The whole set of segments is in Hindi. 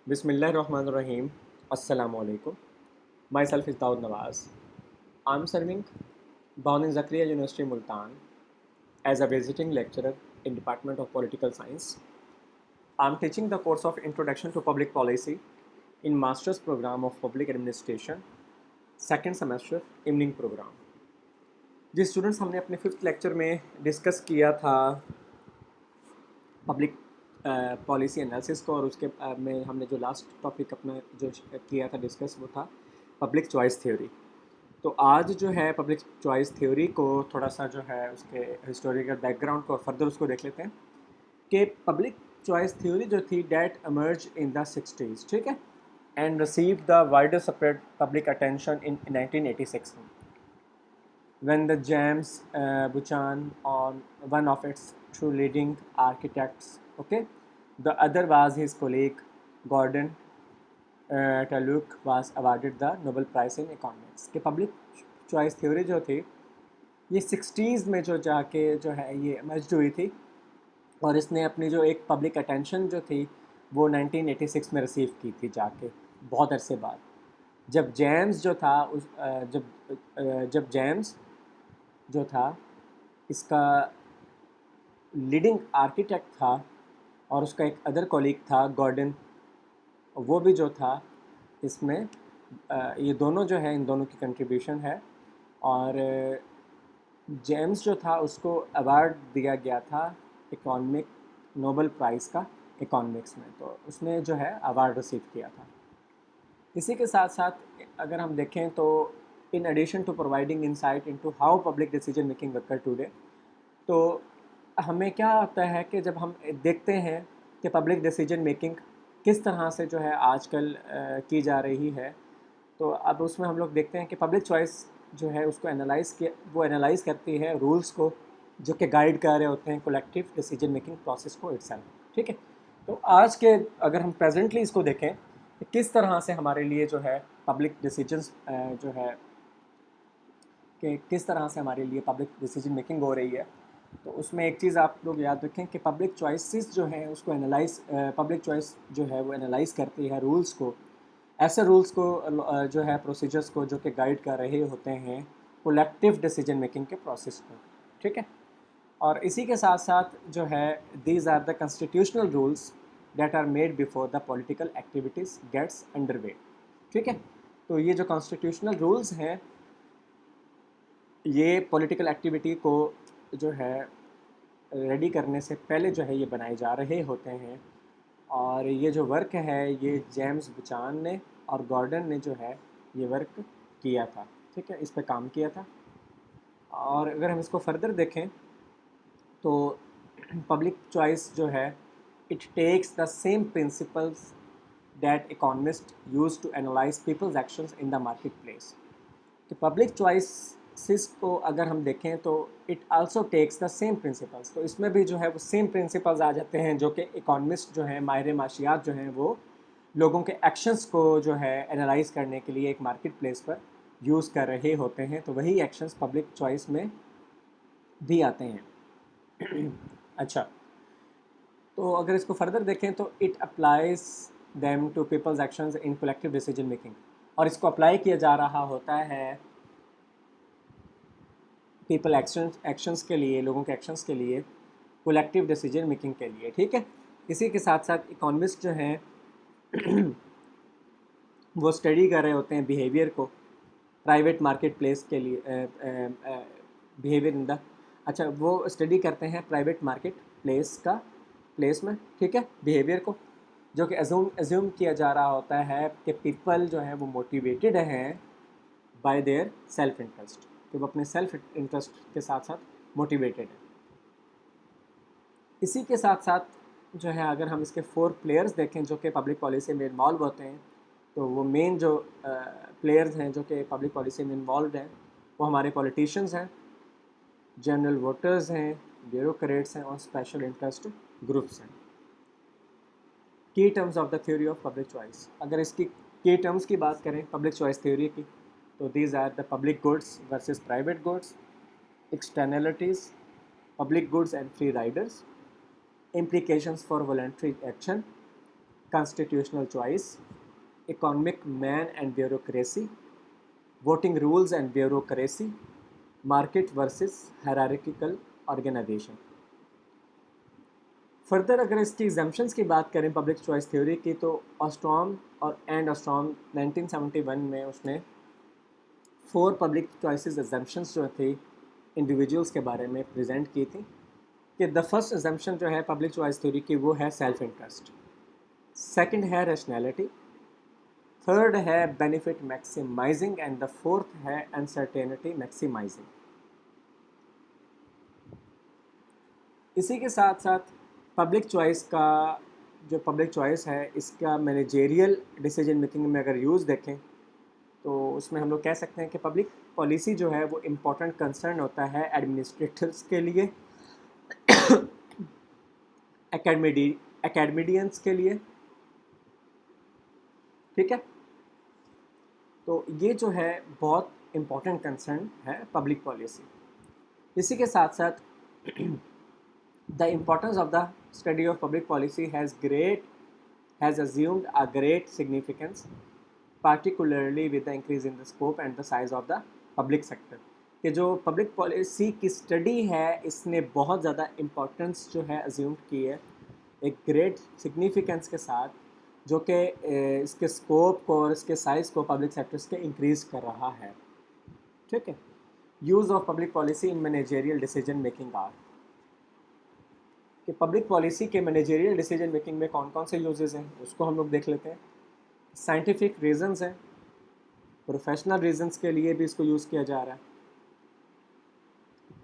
Bismillahirrahmanirrahim. Assalamu alaikum. Myself is Daud Nawaz. I'm serving born in Zakaria University, Multan, as a visiting lecturer in Department of Political Science. I'm teaching the course of Introduction to Public Policy in Master's Program of Public Administration, second semester evening program. Ji students हमने अपने फिफ्थ लेक्चर में डिस्कस किया था पब्लिक पॉलिसी एनालिसिस को और उसके में हमने जो लास्ट टॉपिक अपना जो किया था डिस्कस वो था पब्लिक चॉइस थ्योरी। तो आज जो है पब्लिक चॉइस थ्योरी को थोड़ा सा जो है उसके हिस्टोरिकल बैकग्राउंड को और फर्दर उसको देख लेते हैं कि पब्लिक चॉइस थ्योरी जो थी that emerged in the 60s, ठीक है, and received the wider spread public attention in 1986 when the James Buchan on one of its true leading architects, okay, the other was his colleague Gordon Taluk was awarded the Nobel Prize in Economics। कि पब्लिक चॉइस थ्योरी जो थी ये 60s में जो जाके जो है ये इमर्ज हुई थी और इसने अपनी जो एक पब्लिक अटेंशन जो थी वो 1986 में रिसीव की थी जाके बहुत अरसे बाद, जब जेम्स जो था जब जेम्स जो था इसका लीडिंग आर्किटेक्ट था और उसका एक अदर कॉलीग था गॉर्डन, वो भी जो था इसमें ये दोनों जो है इन दोनों की कंट्रीब्यूशन है और जेम्स जो था उसको अवार्ड दिया गया था इकोनॉमिक नोबेल प्राइज़ का इकोनॉमिक्स में, तो उसने जो है अवार्ड रिसीव किया था। इसी के साथ साथ अगर हम देखें तो in addition to providing insight into how public decision making occur today, तो हमें क्या आता है कि जब हम देखते हैं कि पब्लिक डिसीजन मेकिंग किस तरह से जो है आजकल की जा रही है, तो अब उसमें हम लोग देखते हैं कि पब्लिक चॉइस जो है उसको एनालाइज करती है रूल्स को जो कि गाइड कर रहे होते हैं कलेक्टिव डिसीजन मेकिंग प्रोसेस को इटसेल्फ, ठीक है। तो आज के अगर हम प्रेजेंटली इसको देखें कि किस तरह से हमारे लिए जो है पब्लिक डिसीजंस जो है कि किस तरह से हमारे लिए पब्लिक डिसीजन मेकिंग हो रही है, तो उसमें एक चीज़ आप लोग याद रखें कि पब्लिक चॉइसेस जो है उसको पब्लिक चॉइस जो है वो एनालाइज करती है रूल्स को, ऐसे रूल्स को जो है प्रोसीजर्स को जो कि गाइड कर रहे होते हैं कलेक्टिव डिसीजन मेकिंग के प्रोसेस को, ठीक है। और इसी के साथ साथ जो है these are the constitutional rules that are made before the political activities gets underway, ठीक है। तो ये जो कॉन्स्टिट्यूशनल रूल्स हैं ये पॉलिटिकल एक्टिविटी को जो है रेडी करने से पहले जो है ये बनाए जा रहे होते हैं और ये जो वर्क है ये जेम्स बुचान ने और गॉर्डन ने जो है ये वर्क किया था, ठीक है, इस पे काम किया था। और अगर हम इसको फर्दर देखें तो पब्लिक चॉइस जो है it takes the same principles that economist use to analyze people's actions in the market place. तो पब्लिक चॉइसिस को अगर हम देखें तो it also takes the same principles, तो इसमें भी जो है वो सेम प्रिंसिपल्स आ जाते हैं जो कि इकोनॉमिस्ट जो है माहिर माशियात जो हैं वो लोगों के एक्शंस को जो है एनालाइज करने के लिए एक मार्केट प्लेस पर यूज़ कर रहे होते हैं, तो वही एक्शंस पब्लिक चॉइस में भी आते हैं। अच्छा, तो अगर इसको फर्दर देखें तो it applies them to people's actions in collective decision making, और इसको अप्लाई किया जा रहा होता है पीपल एक्शंस के लिए, लोगों के एक्शंस के लिए, कलेक्टिव डिसीजन मेकिंग के लिए, ठीक है। इसी के साथ साथ इकोनॉमिस्ट जो हैं वो स्टडी कर रहे होते हैं बिहेवियर को प्राइवेट मार्केट प्लेस के लिए, बिहेवियर इन द, अच्छा वो स्टडी करते हैं प्राइवेट मार्केट प्लेस में, ठीक है, बिहेवियर को जो कि एज्यूम किया जा रहा होता है कि पीपल जो है वो मोटिवेटेड हैं बाय देयर सेल्फ इंटरेस्ट, कि वो अपने सेल्फ इंटरेस्ट के साथ साथ मोटिवेटेड है। इसी के साथ साथ जो है अगर हम इसके 4 प्लेयर्स देखें जो कि पब्लिक पॉलिसी में इन्वॉल्व होते हैं, तो वो मेन जो प्लेयर्स हैं जो कि पब्लिक पॉलिसी में इन्वॉल्व हैं वो हमारे पॉलिटिशियंस हैं, जनरल वोटर्स हैं, ब्यूरोक्रेट्स हैं और स्पेशल इंटरेस्ट ग्रुप्स हैं। की terms of the theory of public choice, अगर इसकी की टर्म्स की बात करें पब्लिक चॉइस थ्योरी की, तो these are the public goods versus private goods, externalities, public goods and free riders, implications for voluntary action, constitutional choice, economic man and bureaucracy, voting rules and bureaucracy, market versus hierarchical organization. Further अगर इसकी एग्जाम्पन्स की बात करें पब्लिक चॉइस थ्योरी की, तो ऑस्ट्रॉम और ऑस्ट्रॉम 1971 में उसने 4 पब्लिक चॉइसेस एग्जाम्पन्स जो थी इंडिविजुअल्स के बारे में प्रेजेंट की थी कि द फर्स्ट एग्जाम्पन जो है पब्लिक चॉइस थ्योरी की वो है सेल्फ इंटरेस्ट, सेकंड है रैशनैलिटी, थर्ड है benefit maximizing and the fourth है अनसर्टेनिटी मैक्सिमाइजिंग। इसी के साथ साथ पब्लिक चॉइस का जो पब्लिक चॉइस है इसका मैनेजेरियल डिसीजन मेकिंग में अगर यूज़ देखें तो उसमें हम लोग कह सकते हैं कि पब्लिक पॉलिसी जो है वो इम्पोर्टेंट कंसर्न होता है एडमिनिस्ट्रेटर्स के लिए, एकेडमिडियंस के लिए, ठीक है। तो ये जो है बहुत इम्पोर्टेंट कंसर्न है पब्लिक पॉलिसी। इसी के साथ साथ the importance of the study of public policy has assumed a great significance, particularly with the increase in the scope and the size of the public sector। कि जो पब्लिक पॉलिसी की स्टडी है इसने बहुत ज़्यादा इम्पोर्टेंस जो है अज्यूम की है एक ग्रेट सिग्निफिकेंस के साथ, जो कि इसके स्कोप को और इसके साइज़ को पब्लिक सेक्टर्स के इंक्रीज़ कर रहा है, ठीक है। Use of public policy in managerial decision making are, कि पब्लिक पॉलिसी के मैनेजेरियल डिसीजन मेकिंग में कौन कौन से यूजेस हैं उसको हम लोग देख लेते हैं। साइंटिफिक रीजंस हैं, प्रोफेशनल रीजंस के लिए भी इसको यूज़ किया जा रहा है,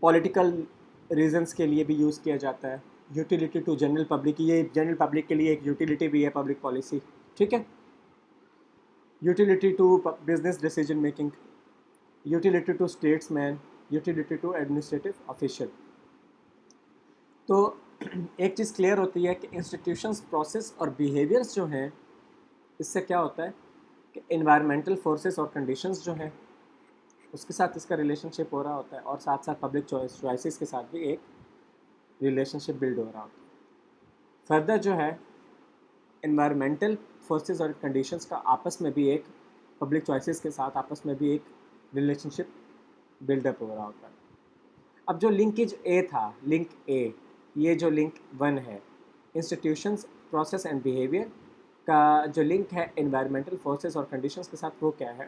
पॉलिटिकल रीजंस के लिए भी यूज़ किया जाता है, यूटिलिटी टू जनरल पब्लिक, ये जनरल पब्लिक के लिए एक यूटिलिटी भी है पब्लिक पॉलिसी, ठीक है। Utility to business decision making, utility to statesman, utility to administrative official. तो एक चीज़ क्लियर होती है कि इंस्टीट्यूशंस, प्रोसेस और बिहेवियर्स जो हैं इससे क्या होता है कि इन्वायरमेंटल फोर्सेस और कंडीशंस जो हैं उसके साथ इसका रिलेशनशिप हो रहा होता है, और साथ साथ पब्लिक चॉइसेस के साथ भी एक रिलेशनशिप बिल्ड हो रहा होता है। फर्दर जो है इन्वायरमेंटल फोर्सेस और कंडीशंस का आपस में भी एक पब्लिक चॉइसेस के साथ आपस में भी एक रिलेशनशिप बिल्डअप हो रहा होता है। अब जो लिंकेज ए था, लिंक ए, ये जो लिंक 1 है इंस्टीट्यूशंस, प्रोसेस एंड बिहेवियर का जो लिंक है इन्वायरमेंटल फोर्सेस और कंडीशंस के साथ, वो क्या है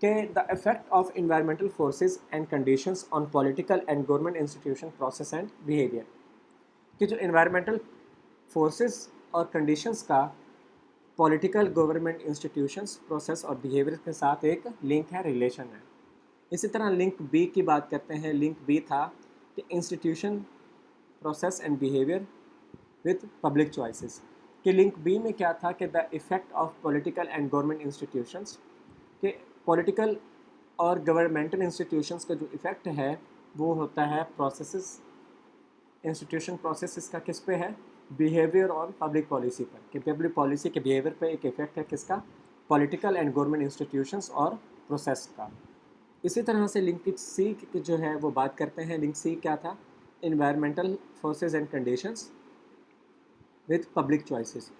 कि the effect of environmental forces and conditions on political and government institution, process and behaviour. कि जो इन्वायरमेंटल फोर्सेस और कंडीशंस का पॉलिटिकल, गवर्नमेंट इंस्टीट्यूशंस, प्रोसेस और बिहेवियर के साथ एक लिंक है, रिलेशन है। इसी तरह लिंक बी की बात करते हैं। लिंक बी था कि institution, process and behaviour with public choices. कि लिंक बी में क्या था कि the effect of political and government institutions, के पॉलिटिकल और गवर्नमेंटल इंस्टीट्यूशंस का जो इफ़ेक्ट है वो होता है प्रोसेसेस, इंस्टीट्यूशन प्रोसेसेस का किस पे है, बिहेवियर और पब्लिक पॉलिसी पर। कि पब्लिक पॉलिसी के बिहेवियर पे एक इफ़ेक्ट है किसका, पॉलिटिकल एंड गवर्नमेंट इंस्टीट्यूशंस और प्रोसेस का। इसी तरह से लिंक सी जो है वो बात करते हैं। लिंक सी क्या था, environmental forces and conditions with public choices.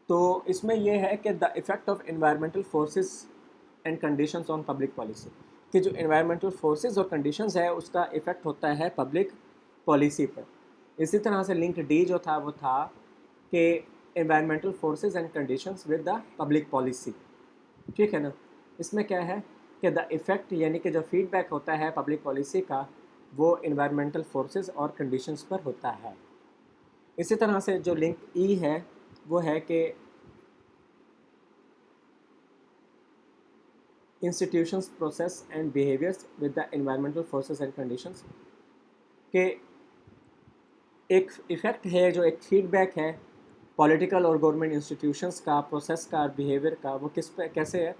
तो इसमें यह है कि the effect of environmental forces and conditions on public policy, कि जो इन्वायरमेंटल फोर्सेस और कंडीशंस है उसका इफ़ेक्ट होता है पब्लिक पॉलिसी पर। इसी तरह से लिंक डी जो था वो था कि environmental forces and conditions with the public policy, ठीक है ना। इसमें क्या है कि द इफ़ेक्ट यानी कि जो फीडबैक होता है पब्लिक पॉलिसी का वो इन्वायरमेंटल फोर्सेस और कंडीशंस पर होता है। इसी तरह से जो लिंक ई है वो है कि institutions, process and behaviours with the environmental forces and conditions, के एक इफ़ेक्ट है जो एक फीडबैक है पॉलिटिकल और गवर्नमेंट इंस्टीट्यूशंस का, प्रोसेस का और बिहेवियर का, वो किस पे कैसे है,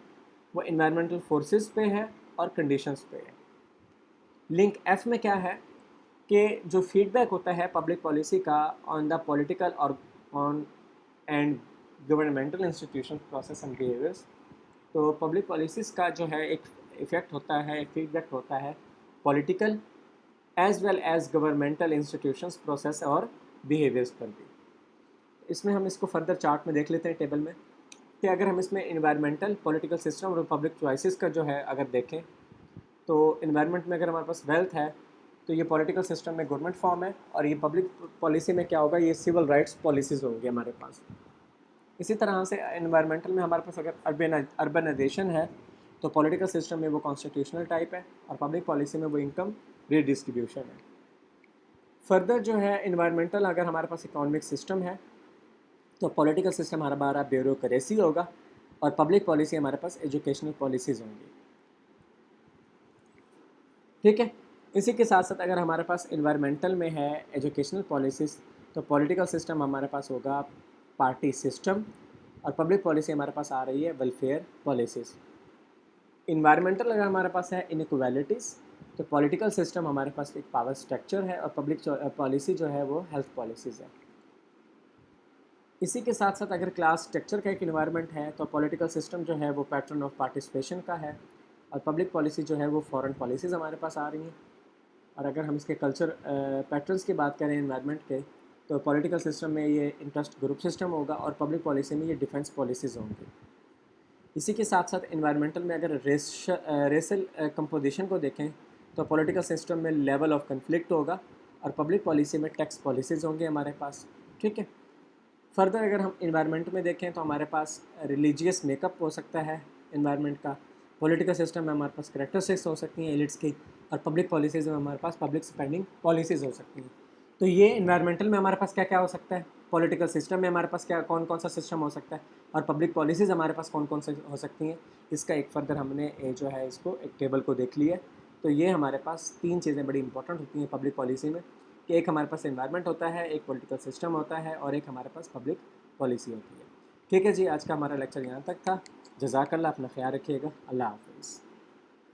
वो इन्वायरमेंटल फोर्सेस पे है और कंडीशंस पे है। लिंक एफ में क्या है कि जो फीडबैक होता है पब्लिक पॉलिसी का ऑन द पॉलिटिकल और on and governmental institution, process and behaviours, तो पब्लिक पॉलिसीज़ का जो है एक इफ़ेक्ट होता है, एक फीडबैक होता है political as well as governmental institutions, process और बिहेवियर्स पर भी। इसमें हम इसको फर्दर चार्ट में देख लेते हैं टेबल में कि अगर हम इसमें इन्वायरमेंटल, पॉलिटिकल सिस्टम और पब्लिक चॉइसेस का जो है अगर देखें, तो इन्वायरमेंट में अगर हमारे पास वेल्थ है तो ये पॉलिटिकल सिस्टम में गवर्नमेंट फॉर्म है, और ये पब्लिक पॉलिसी में क्या होगा, ये सिविल राइट्स पॉलिसीज़ होंगी हमारे पास। इसी तरह से इन्वायरमेंटल में हमारे पास अगर अर्बनाइजेशन है तो पॉलिटिकल सिस्टम में वो कॉन्स्टिट्यूशनल टाइप है, और पब्लिक पॉलिसी में वो इनकम रीडिस्ट्रीब्यूशन है। फर्दर जो है इन्वायरमेंटल अगर हमारे पास इकोनॉमिक सिस्टम है तो पॉलिटिकल सिस्टम हमारा ब्यूरोक्रेसी होगा, और पब्लिक पॉलिसी हमारे पास एजुकेशनल पॉलिसीज़ होंगी। ठीक है, इसी के साथ साथ अगर हमारे पास इन्वायरमेंटल में है एजुकेशनल पॉलिसीज़, तो पॉलिटिकल सिस्टम हमारे पास होगा पार्टी सिस्टम, और पब्लिक पॉलिसी हमारे पास आ रही है वेलफेयर पॉलिसीज़। इन्वायरमेंटल अगर हमारे पास है इनइक्वालिटीज़, तो पॉलिटिकल सिस्टम हमारे पास एक पावर स्ट्रक्चर है, और पब्लिक पॉलिसी जो है वो हेल्थ पॉलिसीज़ है। इसी के साथ साथ अगर क्लास स्ट्रक्चर का एक इन्वायरमेंट है तो पॉलिटिकल सिस्टम जो है वो पैटर्न ऑफ पार्टिसिपेशन का है, और पब्लिक पॉलिसी जो है वो फॉरेन पॉलिसीज़ हमारे पास आ रही हैं। और अगर हम इसके कल्चर पैटर्न्स की बात करें इन्वायरमेंट के, तो पॉलिटिकल सिस्टम में ये इंटरेस्ट ग्रुप सिस्टम होगा, और पब्लिक पॉलिसी में ये डिफेंस पॉलिसीज़ होंगी। इसी के साथ साथ इन्वायरमेंटल में अगर रेसल कंपोजिशन को देखें, तो पॉलिटिकल सिस्टम में लेवल ऑफ कन्फ्लिक्ट होगा, और पब्लिक पॉलिसी में टैक्स पॉलिसीज़ होंगे हमारे पास। ठीक है, फर्दर अगर हम इन्वायरमेंट में देखें तो हमारे पास रिलीजियस मेकअप हो सकता है इन्वायरमेंट का, पॉलिटिकल सिस्टम में हमारे पास करेक्टरिस्टिक्स हो सकती हैं एलिट्स की, और पब्लिक पॉलिसीज़ में हमारे पास पब्लिक स्पेंडिंग पॉलिसीज़ हो सकती हैं। तो ये इन्वायरमेंटल में हमारे पास क्या क्या हो सकता है, पॉलिटिकल सिस्टम में हमारे पास क्या कौन कौन सा सिस्टम हो सकता है, और पब्लिक पॉलिसीज़ हमारे पास कौन कौन से हो सकती हैं, इसका एक फर्दर हमने जो है इसको एक टेबल को देख लिया। तो ये हमारे पास 3 चीज़ें बड़ी इंपॉर्टेंट होती हैं पब्लिक पॉलिसी में, कि एक हमारे पास एनवायरनमेंट होता है, एक पॉलिटिकल सिस्टम होता है, और एक हमारे पास पब्लिक पॉलिसी होती है। ठीक है जी, आज का हमारा लेक्चर यहाँ तक था। जज़ाकल्लाह, अपना ख्याल रखिएगा। अल्लाह हाफ़िज़।